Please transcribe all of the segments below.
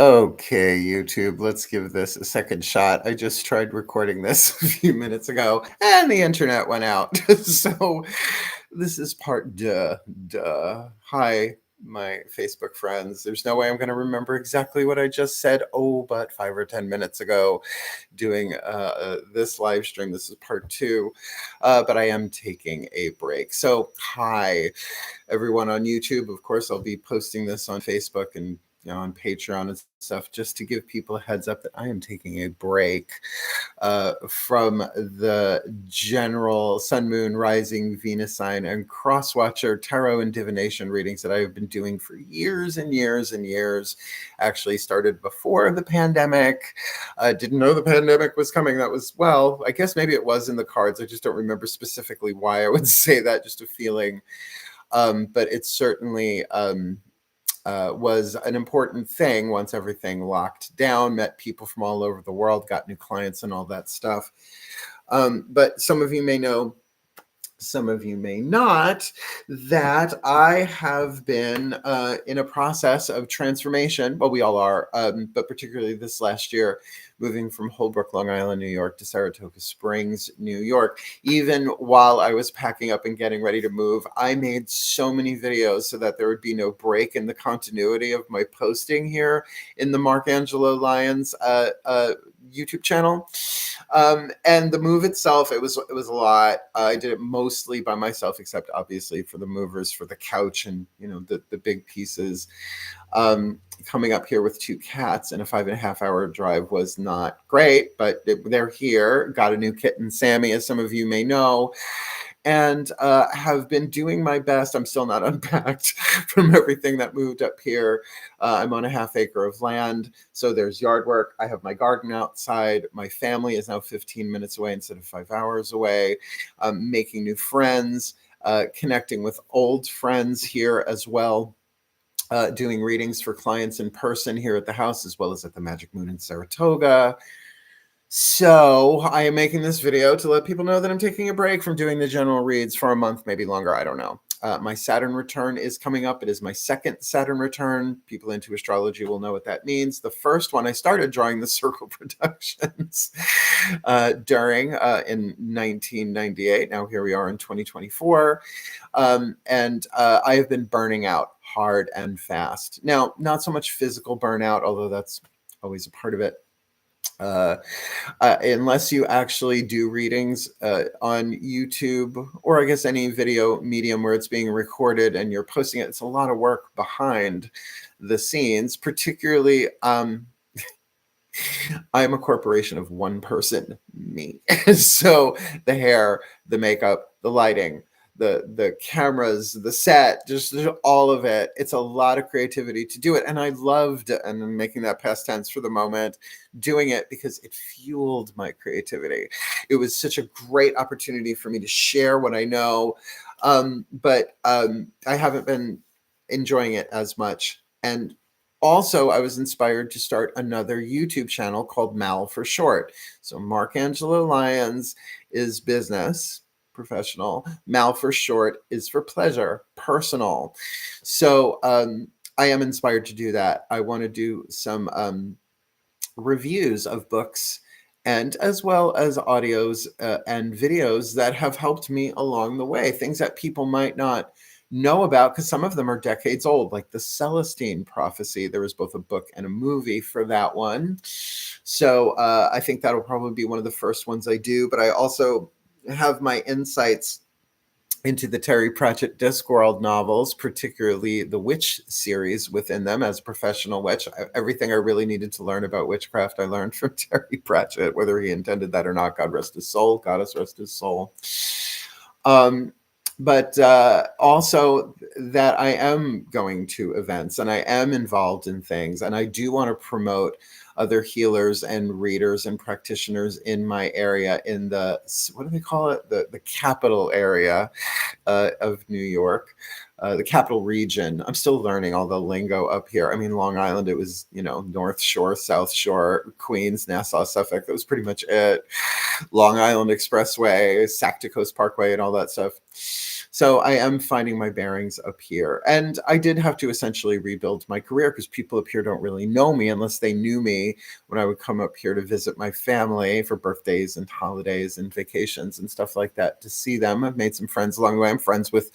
Okay, YouTube, let's give this a second shot. I just tried recording this a few minutes ago and the internet went out. So this is part duh. Hi, my Facebook friends. There's no way I'm going to remember exactly what I just said. Oh, but 5 or 10 minutes ago doing this live stream. This is part two, but I am taking a break. So hi, everyone on YouTube. Of course, I'll be posting this on Facebook and on Patreon and stuff, just to give people a heads up that I am taking a break from the general Sun, Moon, Rising, Venus sign, and Cross Watcher tarot and divination readings that I have been doing for years and years and years. Actually started before the pandemic. Didn't know the pandemic was coming. That was, well, I guess maybe it was in the cards. I just don't remember specifically why I would say that, just a feeling. But it certainly was an important thing once everything locked down, met people from all over the world, got new clients and all that stuff. But some of you may know, some of you may not, that I have been in a process of transformation. Well, we all are, but particularly this last year, moving from Holbrook, Long Island, New York to Saratoga Springs, New York. Even while I was packing up and getting ready to move, I made so many videos so that there would be no break in the continuity of my posting here in the Mark Angelo Lyons YouTube channel. And the move itself, it was a lot. I did it mostly by myself, except obviously for the movers, for the couch and the big pieces. Coming up here with two cats and a 5.5 hour drive was not great, but they're here. Got a new kitten, Sammy, as some of you may know, and have been doing my best. I'm still not unpacked from everything that moved up here. I'm on a 1/2 acre of land, so there's yard work. I have my garden outside. My family is now 15 minutes away instead of 5 hours away. Making new friends, connecting with old friends here as well. Doing readings for clients in person here at the house, as well as at the Magic Moon in Saratoga. So I am making this video to let people know that I'm taking a break from doing the general reads for a month, maybe longer. I don't know. My Saturn return is coming up. It is my second Saturn return. People into astrology will know what that means. The first one, I started drawing the circle productions during in 1998. Now here we are in 2024. And I have been burning out hard and fast. Now, not so much physical burnout, although that's always a part of it. Unless you actually do readings on YouTube, or I guess any video medium where it's being recorded and you're posting it, it's a lot of work behind the scenes. Particularly, I'm a corporation of one person, me. So the hair, the makeup, the lighting, the cameras, the set, just all of it. It's a lot of creativity to do it. And I loved, and I'm making that past tense for the moment, doing it because it fueled my creativity. It was such a great opportunity for me to share what I know. But I haven't been enjoying it as much. And also, I was inspired to start another YouTube channel called Mal for short. So Mark Angelo Lyons is business, professional. Mal for short is for pleasure, personal. So I am inspired to do that. I want to do some reviews of books, and as well as audios and videos that have helped me along the way. Things that people might not know about, because some of them are decades old, like the Celestine Prophecy. There was both a book and a movie for that one. So I think that'll probably be one of the first ones I do. But I also have my insights into the Terry Pratchett Discworld novels, particularly the witch series within them. As a professional witch, everything I really needed to learn about witchcraft, I learned from Terry Pratchett, whether he intended that or not. God rest his soul. Goddess rest his soul. But also that I am going to events and I am involved in things, and I do want to promote other healers and readers and practitioners in my area, in the, what do they call it? The capital area of New York, the capital region. I'm still learning all the lingo up here. I mean, Long Island, it was, North Shore, South Shore, Queens, Nassau, Suffolk. That was pretty much it. Long Island Expressway, Sac to Coast Parkway, and all that stuff. So I am finding my bearings up here. And I did have to essentially rebuild my career because people up here don't really know me unless they knew me when I would come up here to visit my family for birthdays and holidays and vacations and stuff like that to see them. I've made some friends along the way. I'm friends with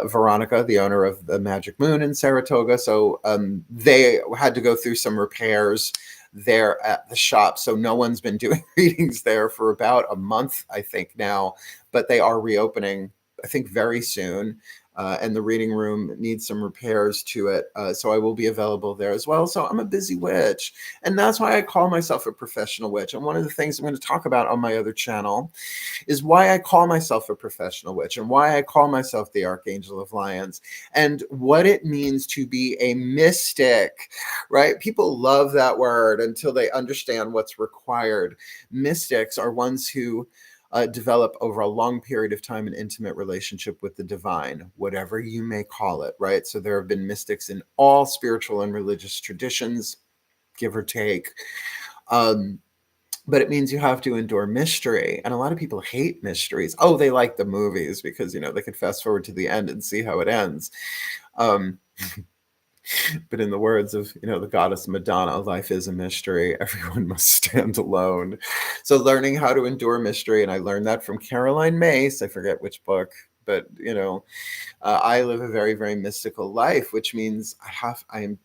Veronica, the owner of the Magic Moon in Saratoga. So they had to go through some repairs there at the shop. So no one's been doing readings there for about a month, I think now, but they are reopening, I think, very soon. And the reading room needs some repairs to it. So I will be available there as well. So I'm a busy witch. And that's why I call myself a professional witch. And one of the things I'm going to talk about on my other channel is why I call myself a professional witch and why I call myself the Archangel of Lions and what it means to be a mystic, right? People love that word until they understand what's required. Mystics are ones who develop over a long period of time an intimate relationship with the divine, whatever you may call it, right? So there have been mystics in all spiritual and religious traditions, give or take. But it means you have to endure mystery. And a lot of people hate mysteries. Oh, they like the movies because, they could fast forward to the end and see how it ends. But in the words of, the goddess Madonna, life is a mystery. Everyone must stand alone. So learning how to endure mystery, and I learned that from Caroline Myss. I forget which book, but, I live a very, very mystical life, which means I am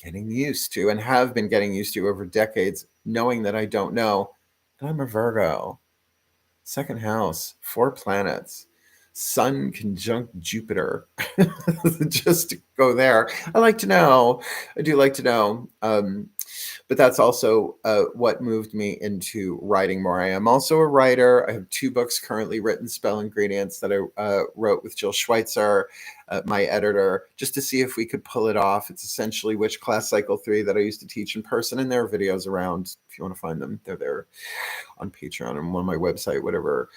getting used to and have been getting used to over decades, knowing that I don't know. And I'm a Virgo. Second house, 4 planets. Sun conjunct Jupiter. Just to go there. I like to know. I do like to know. But that's also what moved me into writing more. I am also a writer. I have 2 books currently written, Spell Ingredients, that I wrote with Jill Schweitzer, my editor, just to see if we could pull it off. It's essentially Witch Class Cycle 3 that I used to teach in person, and there are videos around if you want to find them. They're there on Patreon and on my website, whatever.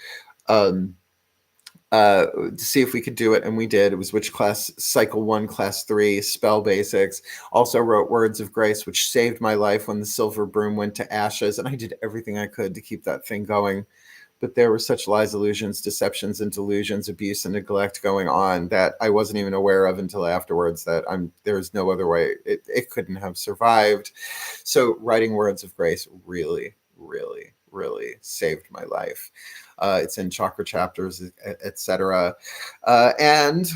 To see if we could do it, and we did. It was Witch Class Cycle 1, Class 3, Spell Basics. Also wrote Words of Grace, which saved my life when the silver broom went to ashes, and I did everything I could to keep that thing going. But there were such lies, illusions, deceptions, and delusions, abuse, and neglect going on that I wasn't even aware of until afterwards, that there's no other way. It couldn't have survived. So writing Words of Grace really, really, really saved my life. It's in chakra chapters, etc. And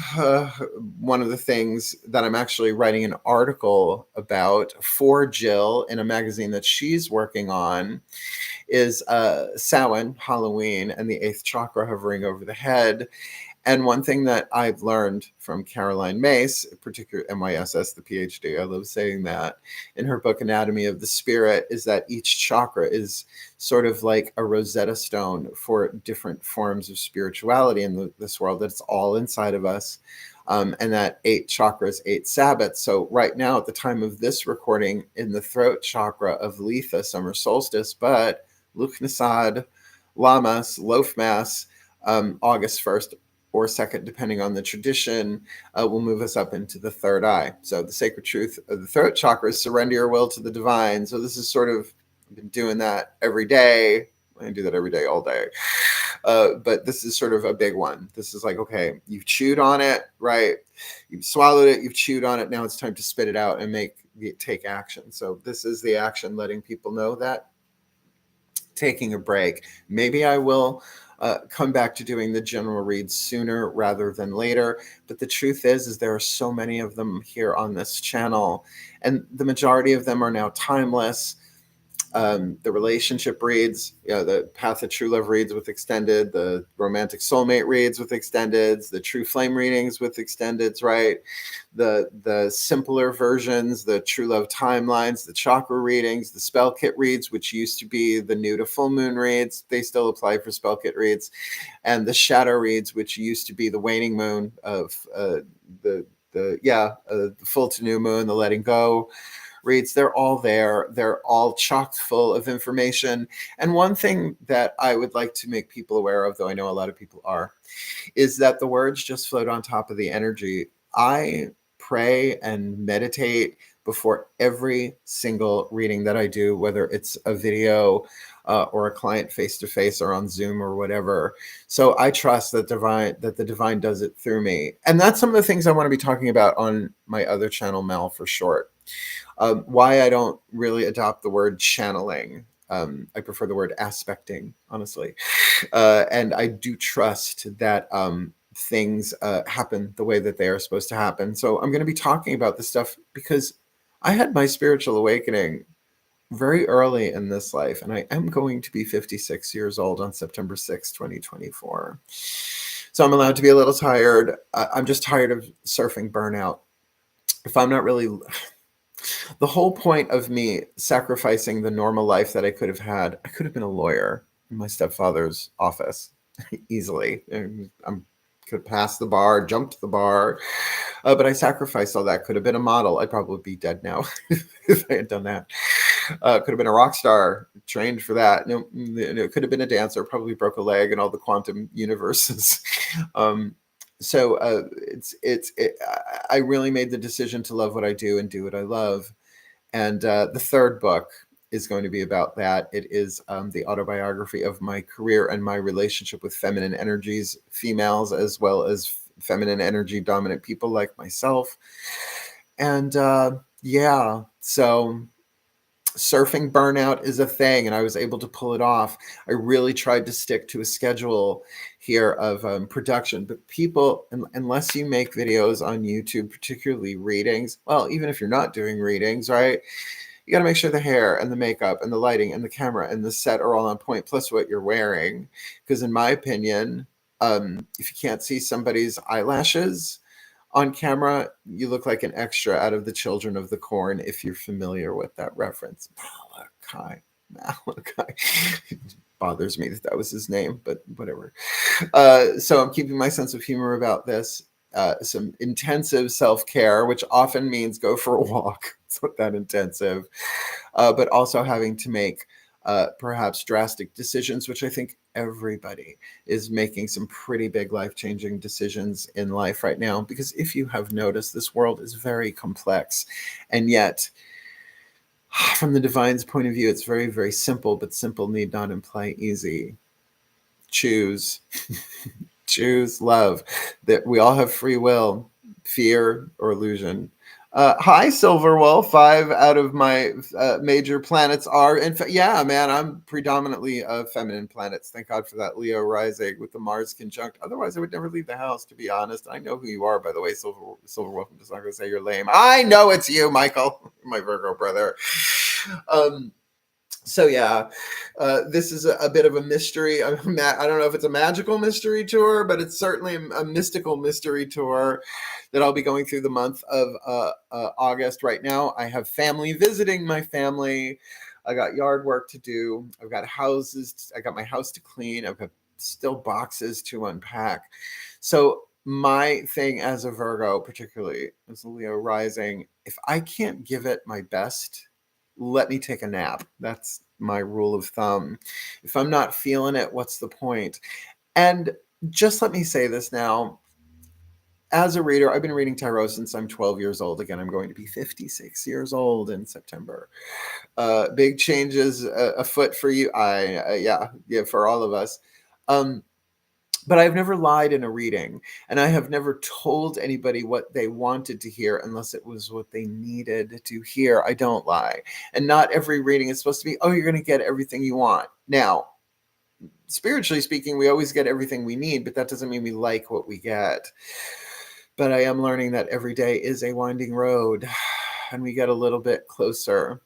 one of the things that I'm actually writing an article about for Jill in a magazine that she's working on is Samhain, Halloween, and the 8th chakra hovering over the head. And one thing that I've learned from Caroline Myss, particularly MYSS, the PhD, I love saying that, in her book Anatomy of the Spirit, is that each chakra is sort of like a Rosetta Stone for different forms of spirituality in this world, that it's all inside of us. And that 8 chakras, 8 Sabbats. So right now, at the time of this recording, in the throat chakra of Letha, summer solstice, but Lughnassadh, Lammas, Loaf Mass, August 1st or 2nd, depending on the tradition, will move us up into the 3rd eye. So the sacred truth of the throat chakra is surrender your will to the divine. So this is sort of, I've been doing that every day. I do that every day, all day. But this is sort of a big one. This is like, okay, you've chewed on it, right? You've swallowed it, you've chewed on it. Now it's time to spit it out and take action. So this is the action, letting people know that, taking a break. Maybe I will come back to doing the general reads sooner rather than later. But the truth is there are so many of them here on this channel, and the majority of them are now timeless. The relationship reads, the Path of True Love reads with extended, the romantic soulmate reads with extendeds, the true flame readings with extendeds, right? The simpler versions, the true love timelines, the chakra readings, the spell kit reads, which used to be the new to full moon reads. They still apply for spell kit reads. And the shadow reads, which used to be the waning moon of the full to new moon, the letting go reads. They're all there. They're all chock full of information. And one thing that I would like to make people aware of, though I know a lot of people are, is that the words just float on top of the energy. I pray and meditate before every single reading that I do, whether it's a video or a client face-to-face or on Zoom or whatever. So I trust that the divine does it through me. And that's some of the things I want to be talking about on my other channel, Mel for short. Why I don't really adopt the word channeling. I prefer the word aspecting, honestly. And I do trust that things happen the way that they are supposed to happen. So I'm going to be talking about this stuff because I had my spiritual awakening very early in this life, and I am going to be 56 years old on September 6, 2024. So I'm allowed to be a little tired. I'm just tired of surfing burnout. If I'm not really... The whole point of me sacrificing the normal life that I could have had, I could have been a lawyer in my stepfather's office easily. I could pass the bar, jumped the bar, but I sacrificed all that. Could have been a model. I'd probably be dead now if I had done that. Could have been a rock star, trained for that. No, it could have been a dancer, probably broke a leg in all the quantum universes. So I really made the decision to love what I do and do what I love. And the third book is going to be about that. It is the autobiography of my career and my relationship with feminine energies, females, as well as feminine energy dominant people like myself. And yeah, so surfing burnout is a thing, and I was able to pull it off. I really tried to stick to a schedule here of production, but people, unless you make videos on YouTube, particularly readings, well, even if you're not doing readings, right, you got to make sure the hair and the makeup and the lighting and the camera and the set are all on point, plus what you're wearing. Because in my opinion, if you can't see somebody's eyelashes on camera, you look like an extra out of the Children of the Corn, if you're familiar with that reference. Malachi. It bothers me that that was his name, but whatever. So I'm keeping my sense of humor about this. Some intensive self-care, which often means go for a walk. It's not that intensive. But also having to make perhaps drastic decisions, which I think everybody is making some pretty big life-changing decisions in life right now. Because if you have noticed, this world is very complex. And yet, from the divine's point of view, it's very, very simple, but simple need not imply easy. Choose. Choose love. That we all have free will, fear or illusion. Hi, Silverwolf. 5 out of my major planets are, in fact, yeah, man, I'm predominantly feminine planets. Thank God for that Leo rising with the Mars conjunct. Otherwise, I would never leave the house, to be honest. I know who you are, by the way, Silverwolf. I'm just not going to say you're lame. I know it's you, Michael, my Virgo brother. So yeah, this is a bit of a mystery. I don't know if it's a magical mystery tour, but it's certainly a mystical mystery tour that I'll be going through the month of August. Right now, I have family visiting my family. I got yard work to do. I've got houses. I got my house to clean. I've got still boxes to unpack. So my thing as a Virgo, particularly as a Leo rising, if I can't give it my best, let me take a nap. That's my rule of thumb. If I'm not feeling it, what's the point? And just let me say this now. As a reader, I've been reading tarot since I'm 12 years old. Again, I'm going to be 56 years old in September. Big changes afoot for you. Yeah, for all of us. But I've never lied in a reading, and I have never told anybody what they wanted to hear unless it was what they needed to hear. I don't lie. And not every reading is supposed to be, oh, you're going to get everything you want. Now, spiritually speaking, we always get everything we need, but that doesn't mean we like what we get. But I am learning that every day is a winding road, and we get a little bit closer.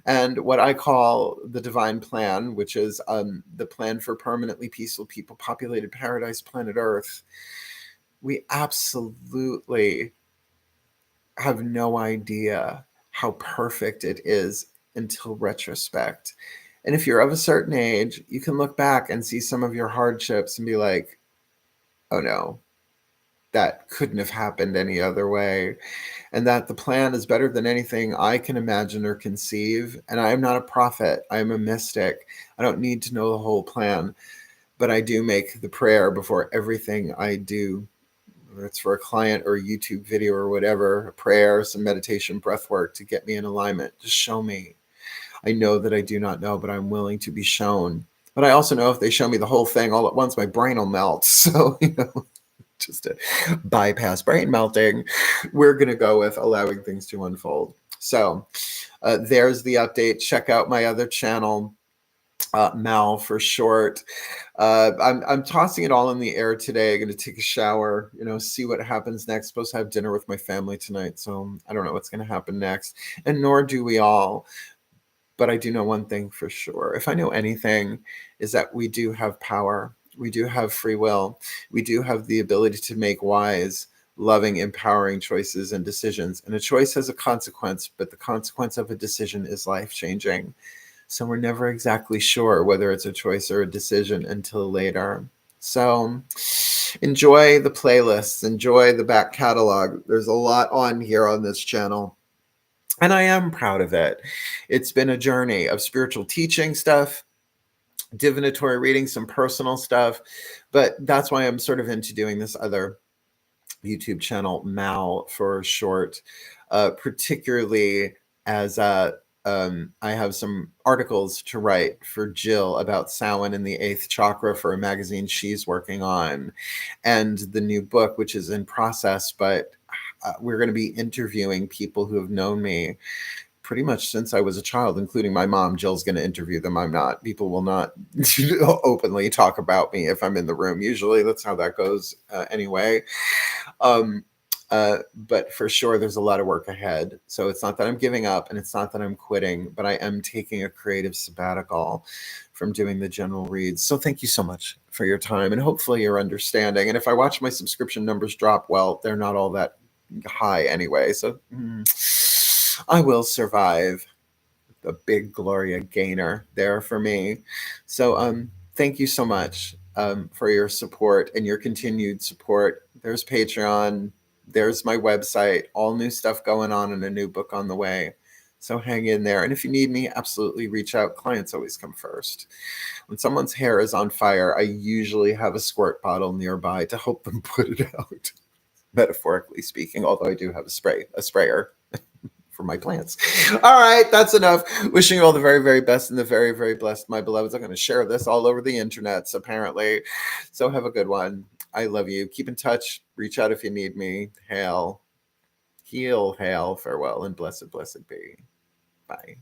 And what I call the divine plan, which is the plan for permanently peaceful people, populated paradise, planet Earth, we absolutely have no idea how perfect it is until retrospect. And if you're of a certain age, you can look back and see some of your hardships and be like, oh no, that couldn't have happened any other way. And that the plan is better than anything I can imagine or conceive. And I am not a prophet. I am a mystic. I don't need to know the whole plan, but I do make the prayer before everything I do whether it's for a client or a YouTube video or whatever, a prayer, some meditation, breath work to get me in alignment. Just show me. I know that I do not know, but I'm willing to be shown. But I also know if they show me the whole thing all at once, my brain will melt. So, just to bypass brain melting, we're going to go with allowing things to unfold. So there's the update. Check out my other channel, Mal for short. I'm tossing it all in the air today. I'm going to take a shower, see what happens next. Supposed to have dinner with my family tonight, so I don't know what's going to happen next, and nor do we all. But I do know one thing for sure. If I know anything, is that we do have power. We do have free will. We do have the ability to make wise, loving, empowering choices and decisions. And a choice has a consequence, but the consequence of a decision is life-changing. So we're never exactly sure whether it's a choice or a decision until later. So enjoy the playlists, enjoy the back catalog. There's a lot on here on this channel. And I am proud of it. It's been a journey of spiritual teaching stuff, divinatory reading, some personal stuff. But that's why I'm sort of into doing this other YouTube channel, Mal for short, particularly as I have some articles to write for Jill about Samhain and the 8th chakra for a magazine she's working on, and the new book, which is in process, but we're going to be interviewing people who have known me pretty much since I was a child, including my mom. Jill's going to interview them. I'm not. People will not openly talk about me if I'm in the room. Usually that's how that goes anyway. But for sure, there's a lot of work ahead. So it's not that I'm giving up and it's not that I'm quitting, but I am taking a creative sabbatical from doing the general reads. So thank you so much for your time, and hopefully you're understanding. And if I watch my subscription numbers drop, well, they're not all that high anyway. So I will survive. The big Gloria gainer there for me. So thank you so much for your support and your continued support. There's Patreon. There's my website. All new stuff going on and a new book on the way. So hang in there. And if you need me, absolutely reach out. Clients always come first. When someone's hair is on fire, I usually have a squirt bottle nearby to help them put it out. Metaphorically speaking, although I do have a sprayer for my plants. All right, that's enough. Wishing you all the very, very best and the very, very blessed, my beloveds. I'm going to share this all over the internets, apparently. So have a good one. I love you. Keep in touch. Reach out if you need me. Hail, heal, hail, farewell, and blessed, blessed be. Bye.